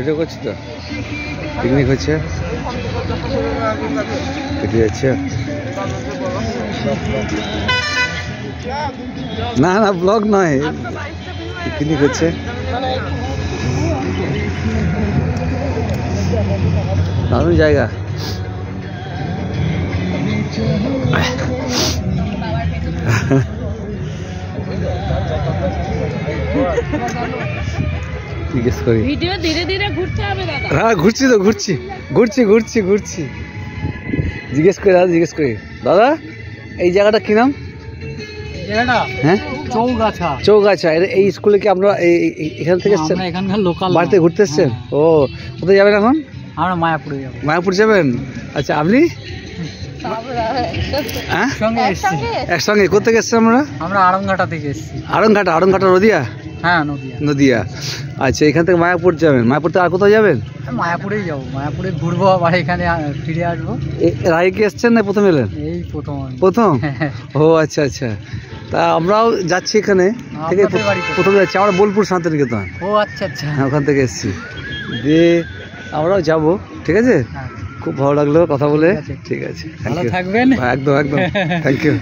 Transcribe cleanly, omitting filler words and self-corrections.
Video করছি তো, picnic হচ্ছে, কেটে যাচ্ছে। না না ব্লগ নয়, পিকনিক হচ্ছে। দারুণ জায়গা। জিজ্ঞেস করি, ভিডিও ধীরে ধীরে ঘুরতে হবে দাদা। হ্যাঁ ঘুরছি তো, ঘুরছি ঘুরছি ঘুরছি ঘুরছি। জিজ্ঞেস করি দাদা, জিজ্ঞেস করি দাদা, এই জায়গাটা কি নাম? হ্যাঁ চৌগাছা। চৌগাছা। এই স্কুলে কি আপনারা এখান থেকে এসছেন? এখানকার লোকাল, বাড়িতে ঘুরতে এসছেন? ও কোথায় যাবেন এখন? আমরা মায়াপুরে যাবো। মায়াপুর যাবেন? আচ্ছা আপনি? হ্যাঁ একসঙ্গে। কোথেকে এসছেন আমরা? আমরা আড়ংঘাটা থেকে এসেছি। আড়ংঘাটা? আড়ংঘাটা নদিয়া? হ্যাঁ নদিয়া। নদিয়া। আচ্ছা এখান থেকে মায়াপুর যাবেন। মায়াপুর থেকে আর কোথাও যাবেন? মায়াপুরেই যাবো, মায়াপুরে ঘুরবো আবার এখানে ফিরে আসবো। এর আগে কি এসছেন না প্রথম এলেন? এই প্রথম। প্রথম? ও আচ্ছা আচ্ছা। তা আমরাও যাচ্ছি এখানে থেকে, প্রথম যাচ্ছি আমরা বোলপুর শান্তিনিকেতন। ও আচ্ছা আচ্ছা। হ্যাঁ ওখান থেকে এসেছি, দিয়ে আমরাও যাবো। ঠিক আছে, খুব ভালো লাগলো কথা বলে। ঠিক আছে, ভালো থাকবেন। একদম একদম, থ্যাংক ইউ।